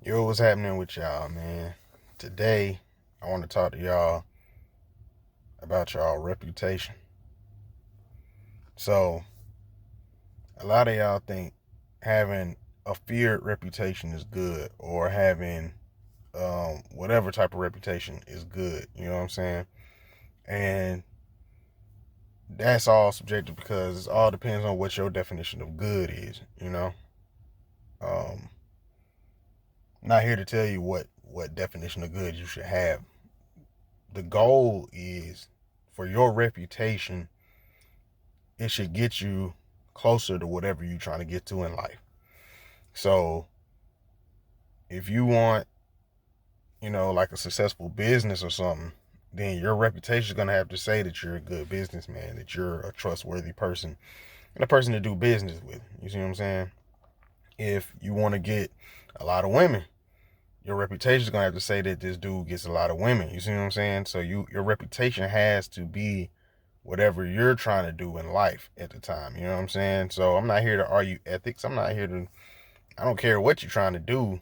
Yo, what's happening with y'all, man? Today, I want to talk to y'all about y'all reputation. So, a lot of y'all think having a feared reputation is good, or having whatever type of reputation is good. You know what I'm saying? And that's all subjective because it all depends on what your definition of good is. I'm not here to tell you what definition of good you should have. The goal is for your reputation, it should get you closer to whatever you're trying to get to in life. So if you want, like a successful business or something, then your reputation is going to have to say that you're a good businessman, that you're a trustworthy person, and a person to do business with. You see what I'm saying? If you want to get a lot of women, your reputation is going to have to say that this dude gets a lot of women. You see what I'm saying? So your reputation has to be whatever you're trying to do in life at the time. You know what I'm saying? So I'm not here to argue ethics. I don't care what you're trying to do,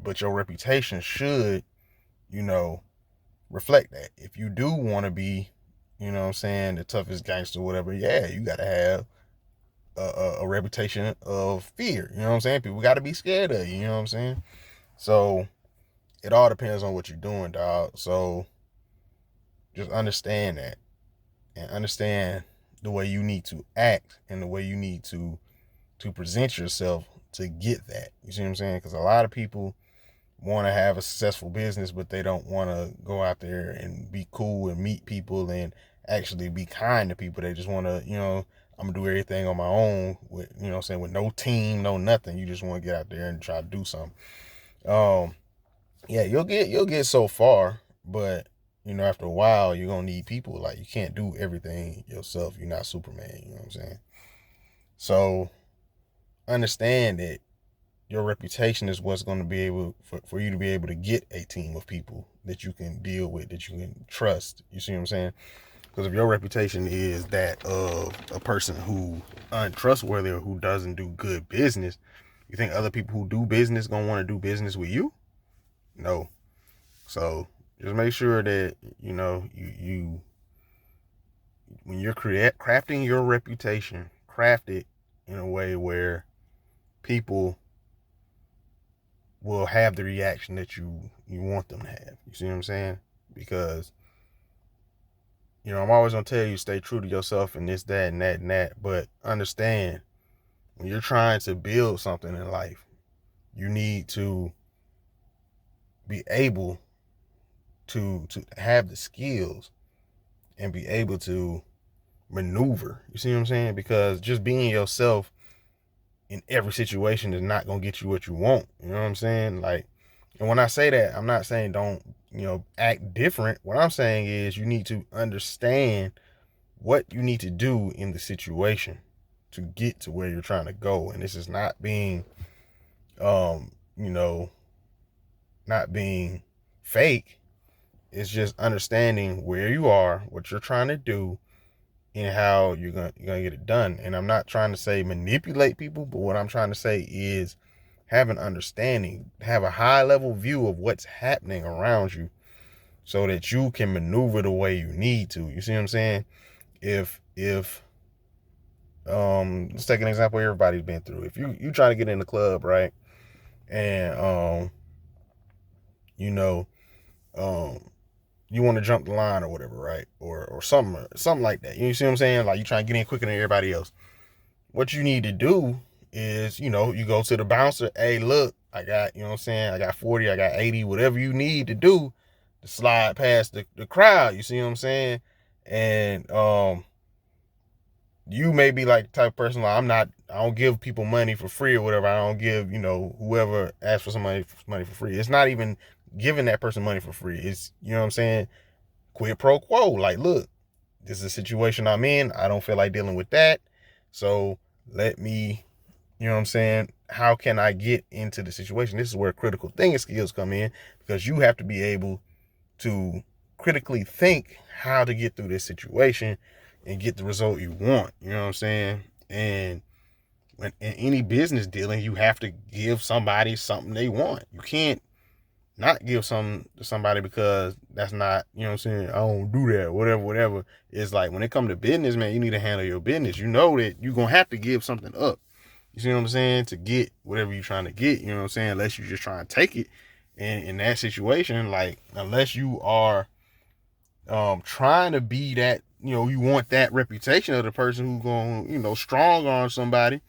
but your reputation should, you know, reflect that. If you do want to be, the toughest gangster, whatever, yeah, you got to have a reputation of fear. You know what I'm saying? People got to be scared of you. You know what I'm saying? So it all depends on what you're doing, dog. So just understand that and understand the way you need to act and the way you need to present yourself to get that. You see what I'm saying? Because a lot of people want to have a successful business, but they don't want to go out there and be cool and meet people and actually be kind to people. They just want to, I'm gonna do everything on my own with, with no team, no nothing. You just want to get out there and try to do something. Um, yeah, you'll get so far, but after a while, you're gonna need people. Like you can't do everything yourself. You're not Superman. You know what I'm saying? So understand that your reputation is what's going to be able for you to be able to get a team of people that you can deal with, that you can trust. You see what I'm saying? Because if your reputation is that of a person who untrustworthy or who doesn't do good business, you think other people who do business gonna want to do business with you? No. So just make sure that you when you're crafting your reputation, craft it in a way where people will have the reaction that you want them to have. You see what I'm saying? Because I'm always gonna tell you stay true to yourself and this, that, and that, and that. But understand when you're trying to build something in life, you need to be able to have the skills and be able to maneuver. You see what I'm saying? Because just being yourself in every situation is not gonna get you what you want. You know what I'm saying? Like, and when I say that, I'm not saying don't, act different. What I'm saying is you need to understand what you need to do in the situation to get to where you're trying to go. And this is not being, um, you know, not being fake. It's just understanding where you are, what you're trying to do, and how you're gonna get it done. And I'm not trying to say manipulate people, but what I'm trying to say is have an understanding, have a high level view of what's happening around you so that you can maneuver the way you need to. You see what I'm saying? If let's take an example everybody's been through. If you try to get in the club, right? And you know, um you want to jump the line or whatever, right? Or something like that. You see what I'm saying? Like you trying to get in quicker than everybody else. What you need to do is, you go to the bouncer, hey, look, I got, what I'm saying? I got 40, I got 80, whatever you need to do to slide past the crowd. You see what I'm saying? And you may be like the type of person like I don't give people money for free or whatever. I don't give, whoever asks for somebody money for free. It's not even giving that person money for free. It's, what I'm saying, quid pro quo. Like, look, this is a situation I'm in. I don't feel like dealing with that. So let me, what I'm saying, how can I get into the situation? This is where critical thinking skills come in, because you have to be able to critically think how to get through this situation and get the result you want. You know what I'm saying? And when in any business dealing, you have to give somebody something they want. You can't not give something to somebody because that's not, you know what I'm saying, I don't do that, whatever. It's like when it comes to business, man, you need to handle your business. You know that you're going to have to give something up. You see what I'm saying? To get whatever you're trying to get, you know what I'm saying? Unless you're just trying to take it. And in that situation, like, unless you are trying to be that, you want that reputation of the person who's going, strong on somebody,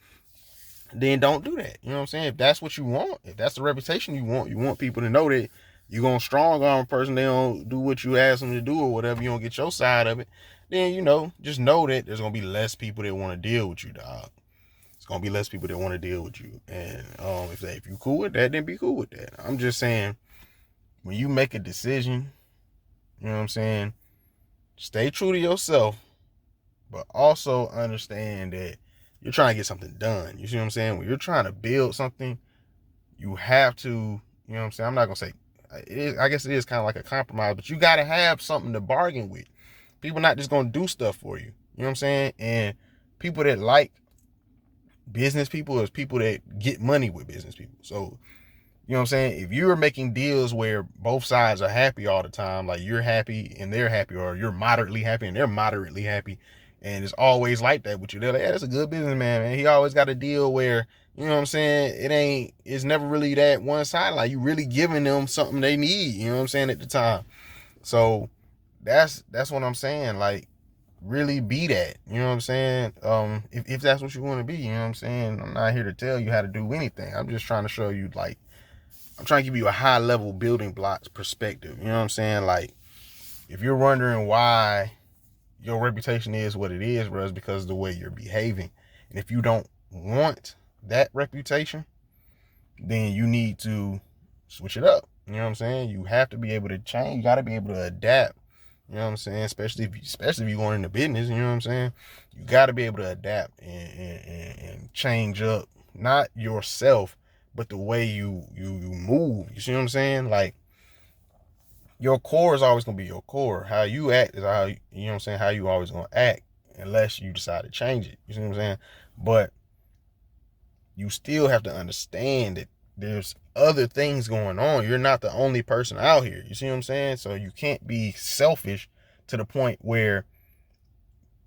then don't do that. You know what I'm saying? If that's what you want, if that's the reputation you want people to know that you're going to strong arm a person, they don't do what you ask them to do or whatever, you don't get your side of it, then, just know that there's going to be less people that want to deal with you, dog. It's going to be less people that want to deal with you. And if you cool with that, then be cool with that. I'm just saying, when you make a decision, you know what I'm saying, stay true to yourself, but also understand that you're trying to get something done. You see what I'm saying? When you're trying to build something, you have to, you know what I'm saying? I'm not going to say, I guess it is kind of like a compromise, but you got to have something to bargain with. People not just going to do stuff for you. You know what I'm saying? And people that like business people is people that get money with business people. So, you know what I'm saying? If you're making deals where both sides are happy all the time, like you're happy and they're happy, or you're moderately happy and they're moderately happy, and it's always like that with you, they're like, yeah, that's a good businessman, man. He always got a deal where, you know what I'm saying, it's never really that one side. Like, you really giving them something they need, you know what I'm saying, at the time. So that's what I'm saying. Like, really be that, you know what I'm saying? If that's what you want to be, you know what I'm saying? I'm not here to tell you how to do anything. I'm just trying to show you, like, I'm trying to give you a high level building blocks perspective. You know what I'm saying? Like, if you're wondering why your reputation is what it is, bro, it's because of the way you're behaving. And if you don't want that reputation, then you need to switch it up. You know what I'm saying? You have to be able to change. You got to be able to adapt. You know what I'm saying? Especially if you're going into business, you know what I'm saying? You got to be able to adapt and change up, not yourself, but the way you move. You see what I'm saying? Like, your core is always gonna be your core. How you act is how, you know what I'm saying, how you always gonna act, unless you decide to change it. You see what I'm saying? But you still have to understand that there's other things going on. You're not the only person out here. You see what I'm saying? So you can't be selfish to the point where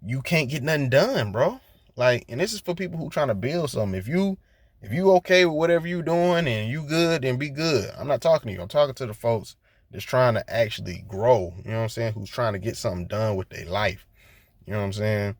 you can't get nothing done, bro. Like, and this is for people who trying to build something. If you okay with whatever you doing and you good, then be good. I'm not talking to you. I'm talking to the folks that's trying to actually grow. You know what I'm saying? Who's trying to get something done with their life. You know what I'm saying?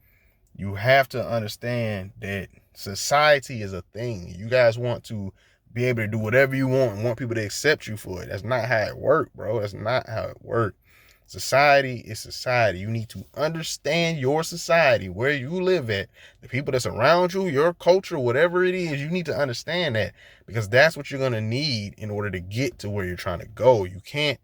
You have to understand that society is a thing. You guys want to be able to do whatever you want and want people to accept you for it. That's not how it works, bro. That's not how it works. Society is society. You need to understand your society, where you live at, the people that's around you, your culture, whatever it is. You need to understand that, because that's what you're going to need in order to get to where you're trying to go. You can't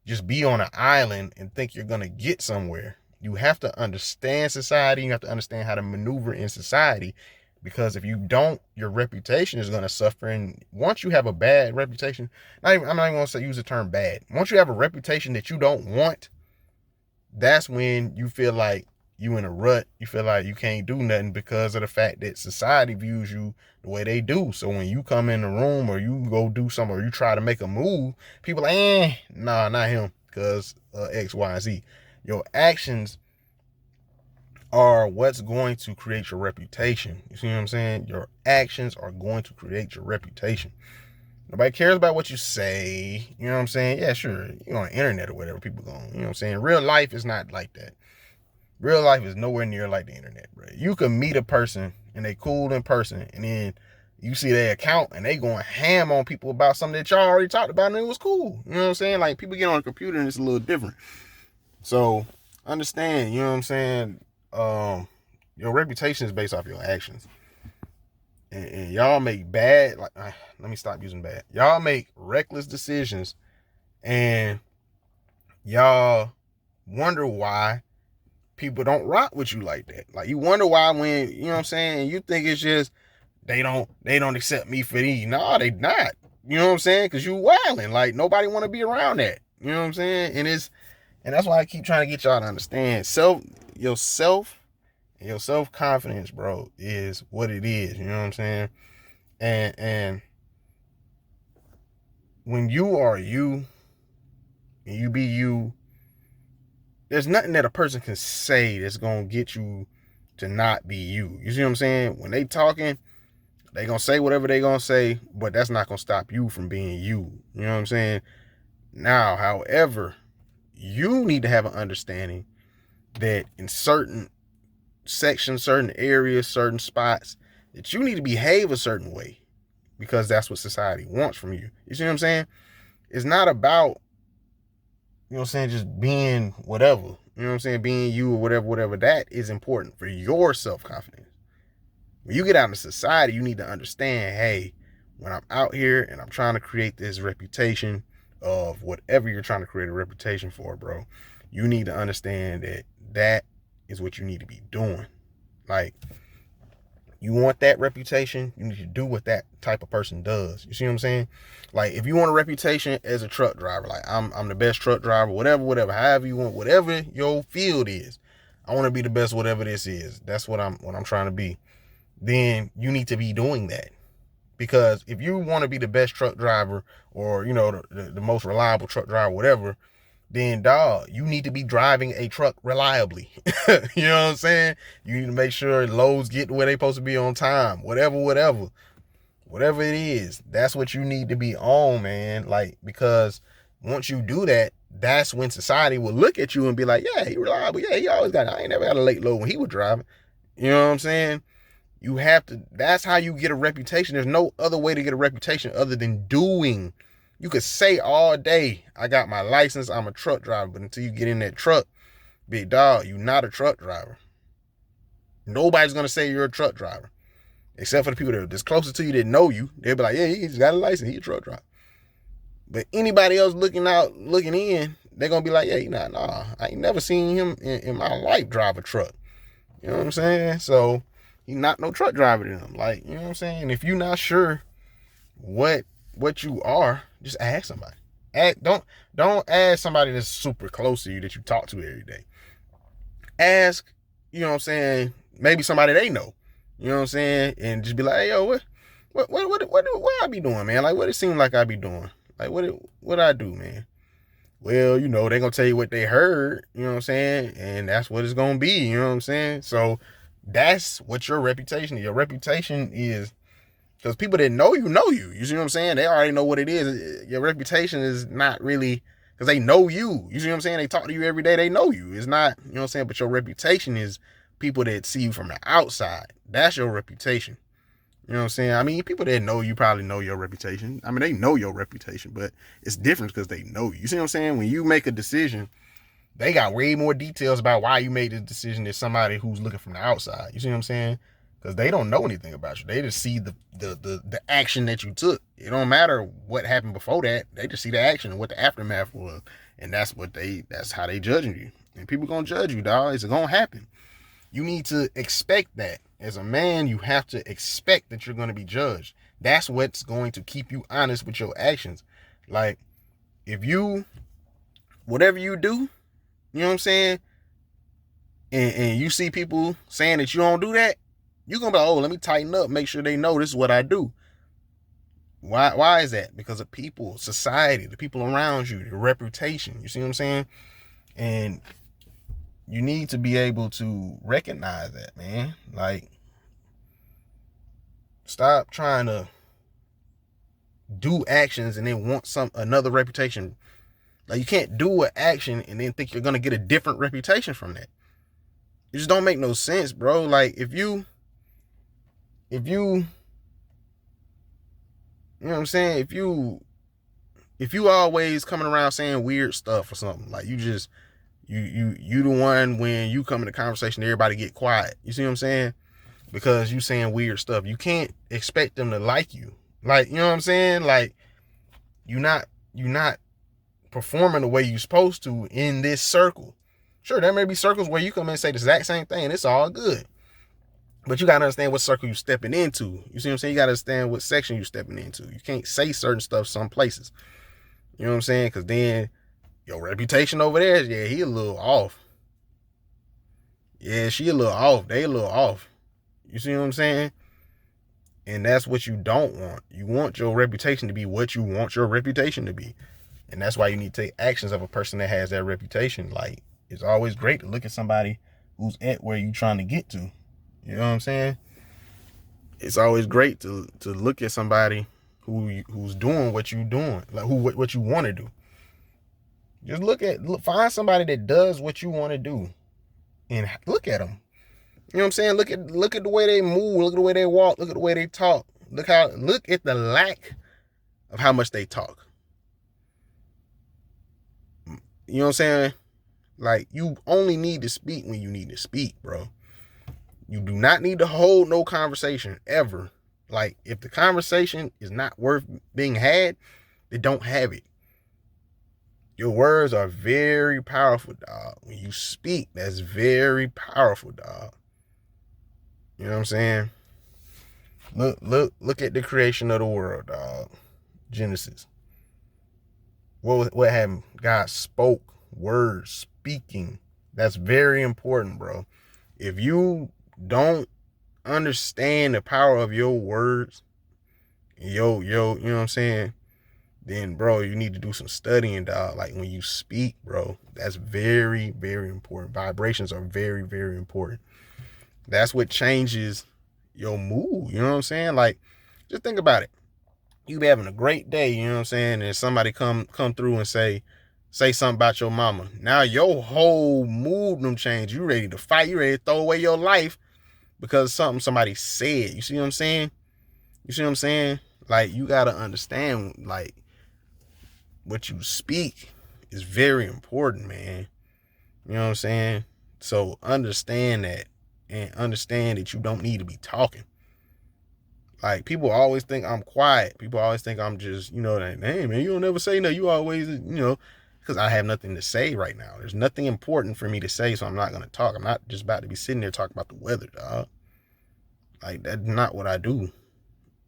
just be on an island and think you're going to get somewhere. You have to understand society. You have to understand how to maneuver in society, because if you don't, your reputation is going to suffer. And once you have a bad reputation, I'm not even going to use the term bad. Once you have a reputation that you don't want, that's when you feel like you in a rut. You feel like you can't do nothing because of the fact that society views you the way they do. So when you come in the room or you go do something or you try to make a move, people are like, nah, not him, because X, Y, and Z. Your actions are what's going to create your reputation. You see what I'm saying? Your actions are going to create your reputation. Nobody cares about what you say. You know what I'm saying? Yeah, sure. You're on the internet or whatever, people going, you know what I'm saying? Real life is not like that. Real life is nowhere near like the internet, bro. You can meet a person and they cool in person, and then you see their account and they going ham on people about something that y'all already talked about and it was cool. You know what I'm saying? Like, people get on a computer and it's a little different. So understand, you know what I'm saying? Your reputation is based off your actions. And y'all make bad, like, let me stop using bad. Y'all make reckless decisions, and y'all wonder why people don't rock with you like that. Like, you wonder why when, you know what I'm saying, you think it's just they don't accept me for these. No, they not. You know what I'm saying? Because you wilding. Like, nobody want to be around that. You know what I'm saying? And that's why I keep trying to get y'all to understand. Yourself and your self-confidence, bro, is what it is. You know what I'm saying? And when you are you and you be you, there's nothing that a person can say that's gonna get you to not be you. You see what I'm saying? When they talking, they gonna say whatever they gonna say, but that's not gonna stop you from being you. You know what I'm saying? Now, however, you need to have an understanding that in certain sections, certain areas, certain spots, that you need to behave a certain way because that's what society wants from you. You see what I'm saying? It's not about, you know what I'm saying, just being whatever. You know what I'm saying? Being you or whatever. That is important for your self-confidence. When you get out in society, you need to understand, hey, when I'm out here and I'm trying to create this reputation of whatever you're trying to create a reputation for, bro, you need to understand that that is what you need to be doing. Like, you want that reputation, you need to do what that type of person does. You see what I'm saying? Like, if you want a reputation as a truck driver, like I'm the best truck driver, whatever, however you want, whatever your field is, I want to be the best, whatever this is. That's what I'm trying to be. Then you need to be doing that. Because if you want to be the best truck driver or, you know, the most reliable truck driver, whatever, then dog, you need to be driving a truck reliably. You know what I'm saying? You need to make sure loads get where they're supposed to be on time. Whatever it is, that's what you need to be on, man. Like, because once you do that, that's when society will look at you and be like, yeah, he reliable. Yeah, he always got it. I ain't never had a late load when he was driving. You know what I'm saying? You have to, that's how you get a reputation. There's no other way to get a reputation other than doing. You could say all day, I got my license, I'm a truck driver, but until you get in that truck, big dog, you're not a truck driver. Nobody's gonna say you're a truck driver, except for the people that are closest to you that know you. They'll be like, yeah, he's got a license, he's a truck driver. But anybody else looking in, they're gonna be like, yeah, nah, I ain't never seen him in my life drive a truck. You know what I'm saying? So he's not no truck driver to them. Like, you know what I'm saying? If you're not sure what you are, just ask somebody. Don't ask somebody that's super close to you that you talk to every day. Ask, you know what I'm saying, maybe somebody they know. You know what I'm saying? And just be like, hey, yo, what I be doing, man? Like, what it seem like I be doing? Like, what I do, man? Well, you know, they gonna tell you what they heard, you know what I'm saying? And that's what it's gonna be, you know what I'm saying? So that's what your reputation is. Your reputation is, because people that know you. You see what I'm saying? They already know what it is. Your reputation is not really, because they know you. You see what I'm saying? They talk to you every day. They know you. It's not, you know what I'm saying? But your reputation is people that see you from the outside. That's your reputation. You know what I'm saying? I mean, people that know you probably know your reputation. I mean, they know your reputation, but it's different because they know you. You see what I'm saying? When you make a decision, they got way more details about why you made the decision than somebody who's looking from the outside. You see what I'm saying? Because they don't know anything about you. They just see the action that you took. It don't matter what happened before that. They just see the action and what the aftermath was. And that's how they judging you. And people gonna judge you, dog. It's gonna happen. You need to expect that. As a man, you have to expect that you're gonna be judged. That's what's going to keep you honest with your actions. Like, if you, whatever you do, you know what I'm saying? And you see people saying that you don't do that, you're going to be like, oh, let me tighten up, make sure they know this is what I do. Why is that? Because of people, society, the people around you, your reputation. You see what I'm saying? And you need to be able to recognize that, man. Like, stop trying to do actions and then want another reputation. Like, you can't do an action and then think you're going to get a different reputation from that. It just don't make no sense, bro. Like, if you know what I'm saying? If you always coming around saying weird stuff or something, like, you the one, when you come in a conversation, everybody get quiet. You see what I'm saying? Because you saying weird stuff. You can't expect them to like you. Like, you know what I'm saying? Like, you're not performing the way you're supposed to in this circle. Sure, there may be circles where you come in and say the exact same thing and it's all good. But you got to understand what circle you're stepping into. You see what I'm saying? You got to understand what section you're stepping into. You can't say certain stuff some places. You know what I'm saying? Because then your reputation over there, yeah, he a little off. Yeah, she a little off. They a little off. You see what I'm saying? And that's what you don't want. You want your reputation to be what you want your reputation to be. And that's why you need to take actions of a person that has that reputation. Like, it's always great to look at somebody who's at where you're trying to get to. You know what I'm saying? It's always great to look at somebody who's doing what you're doing, like what you want to do. Just find somebody that does what you want to do, and look at them. You know what I'm saying? Look at the way they move, look at the way they walk, look at the way they talk. Look at the lack of how much they talk. You know what I'm saying? Like, you only need to speak when you need to speak, bro. You do not need to hold no conversation ever. Like, if the conversation is not worth being had, then don't have it. Your words are very powerful, dog. When you speak, that's very powerful, dog. You know what I'm saying? Look at the creation of the world, dog. Genesis. What happened? God spoke words, speaking. That's very important, bro. If you don't understand the power of your words, you know what I'm saying? Then, bro, you need to do some studying, dog. Like, when you speak, bro, that's very, very important. Vibrations are very, very important. That's what changes your mood. You know what I'm saying? Like, just think about it. You be having a great day, you know what I'm saying? And somebody come through and say something about your mama. Now your whole mood done change. You ready to fight. You ready to throw away your life because of something somebody said. You see what I'm saying? You see what I'm saying? Like, you got to understand, like, what you speak is very important, man. You know what I'm saying? So understand that, and understand that you don't need to be talking. Like, people always think I'm quiet. People always think I'm just, like, hey, man, you don't never say no. You always, because I have nothing to say right now. There's nothing important for me to say, so I'm not going to talk. I'm not just about to be sitting there talking about the weather, dog. Like, that's not what I do.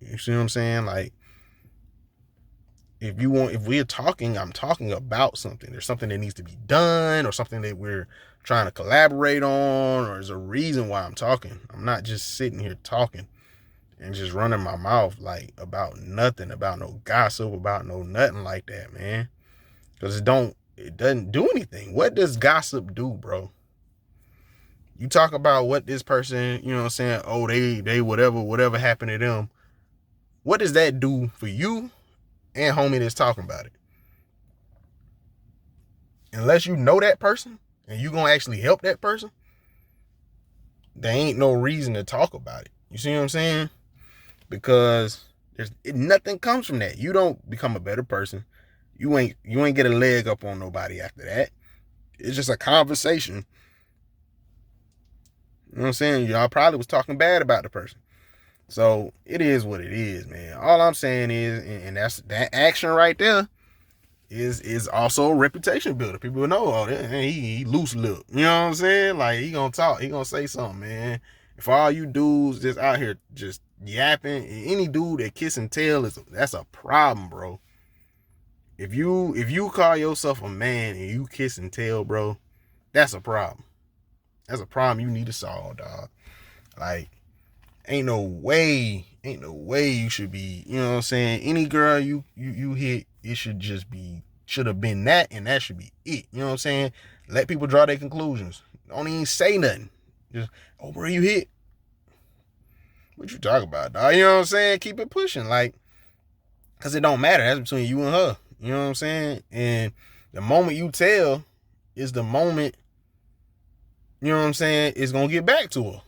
You see what I'm saying? Like, if we're talking, I'm talking about something. There's something that needs to be done, or something that we're trying to collaborate on, or there's a reason why I'm talking. I'm not just sitting here talking and just running my mouth, like, about nothing, about no gossip, about no nothing like that, man. Because it doesn't do anything. What does gossip do, bro? You talk about what this person, you know what I'm saying, oh, they whatever happened to them. What does that do for you and homie that's talking about it? Unless you know that person and you gonna actually help that person, there ain't no reason to talk about it. You see what I'm saying? Because nothing comes from that. You don't become a better person. You ain't get a leg up on nobody after that. It's just a conversation. You know what I'm saying? Y'all probably was talking bad about the person. So it is what it is, man. All I'm saying is, and that's that action right there, is also a reputation builder. People know, oh, he loose lip. You know what I'm saying? Like, he gonna talk, he gonna say something, man. If all you dudes just out here just yapping, any dude that kiss and tell, that's a problem, bro. If you call yourself a man and you kiss and tell, bro, that's a problem. That's a problem you need to solve, dog. Like, ain't no way you should be, you know what I'm saying? Any girl you hit, it should have been that, and that should be it. You know what I'm saying? Let people draw their conclusions. Don't even say nothing. Just, oh, bro, you hit. What you talking about, dog? You know what I'm saying? Keep it pushing, like, because it don't matter. That's between you and her. You know what I'm saying? And the moment you tell is the moment, you know what I'm saying, it's going to get back to her.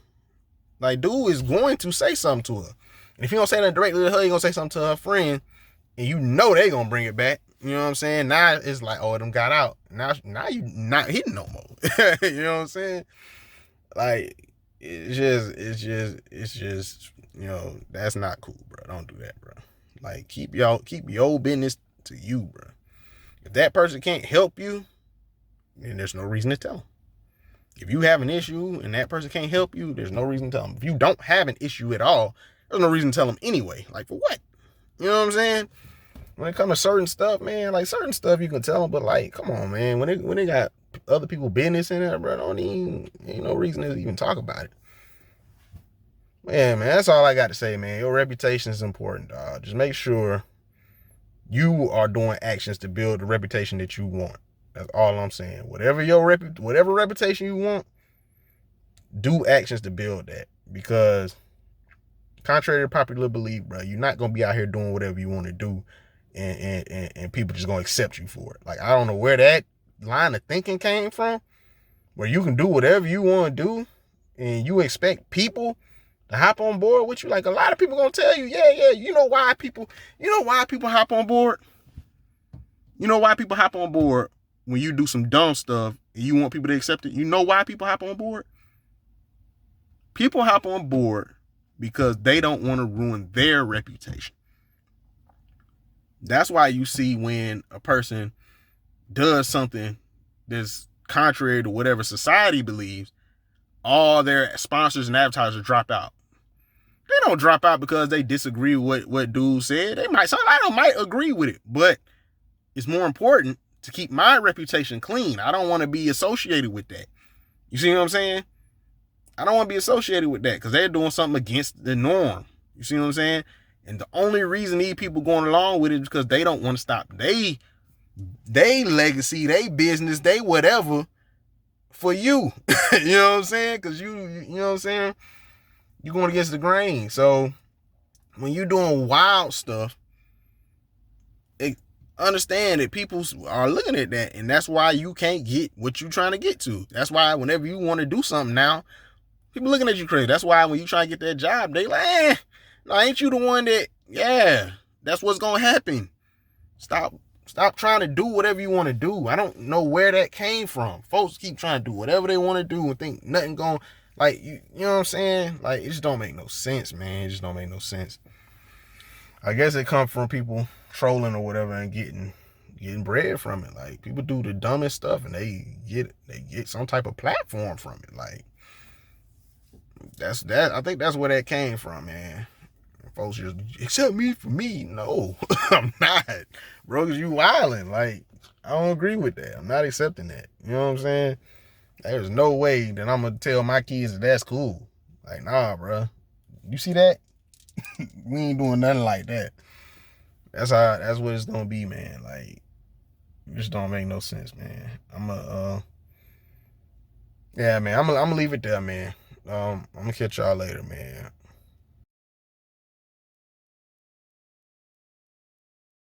Like, dude is going to say something to her. And if he don't say that directly to her, he going to say something to her friend. And you know they going to bring it back. You know what I'm saying? Now it's like, oh, them got out. Now you not hitting no more. You know what I'm saying? Like, it's just, that's not cool, bro. Don't do that, bro. Like, keep your business to you, bro. If that person can't help you, then there's no reason to tell them. If you have an issue and that person can't help you, there's no reason to tell them. If you don't have an issue at all, there's no reason to tell them anyway. Like, for what? You know what I'm saying? When it comes to certain stuff, man, like, certain stuff you can tell them, but, like, come on, man. When they got other people business in there, bro, ain't no reason to even talk about it. Yeah, man, that's all I got to say, man. Your reputation is important, dog. Just make sure you are doing actions to build the reputation that you want. That's all I'm saying. Whatever reputation you want, do actions to build that. Because contrary to popular belief, bro, you're not gonna be out here doing whatever you want to do, and people just gonna accept you for it. Like, I don't know where that line of thinking came from, where you can do whatever you want to do, and you expect people to hop on board with you. Like, a lot of people gonna tell you, yeah, you know why people hop on board. You know why people hop on board when you do some dumb stuff and you want people to accept it. You know why people hop on board? People hop on board because they don't want to ruin their reputation. That's why you see when a person does something that's contrary to whatever society believes, all their sponsors and advertisers drop out. They don't drop out because they disagree with what dude said. Some of them might agree with it, but it's more important to keep my reputation clean. I don't want to be associated with that. You see what I'm saying? I don't want to be associated with that because they're doing something against the norm. You see what I'm saying? And the only reason these people going along with it is because they don't want to stop they legacy, they business, they whatever for you. You know what I'm saying? Because you know what I'm saying? You're going against the grain. So when you're doing wild stuff, understand that people are looking at that, and that's why you can't get what you're trying to get to. That's why whenever you want to do something now, people looking at you crazy. That's why when you try to get that job, they like, no, ain't you the one that, yeah, that's what's going to happen. Stop trying to do whatever you want to do. I don't know where that came from. Folks keep trying to do whatever they want to do and think nothing going, like, you know what I'm saying? Like, it just don't make no sense, man. It just don't make no sense. I guess it comes from people trolling or whatever and getting bread from it. Like, people do the dumbest stuff and they get some type of platform from it. Like, that's that. I think that's where that came from, man. Folks just accept me for me. No, I'm not, bro. Cause you wilding. Like, I don't agree with that. I'm not accepting that. You know what I'm saying? There's no way that I'm gonna tell my kids that that's cool. Like, nah, bro. You see that? We ain't doing nothing like that. That's what it's gonna be, man. Like, it just don't make no sense, man. Yeah, man. I'm gonna leave it there, man. I'm gonna catch y'all later, man.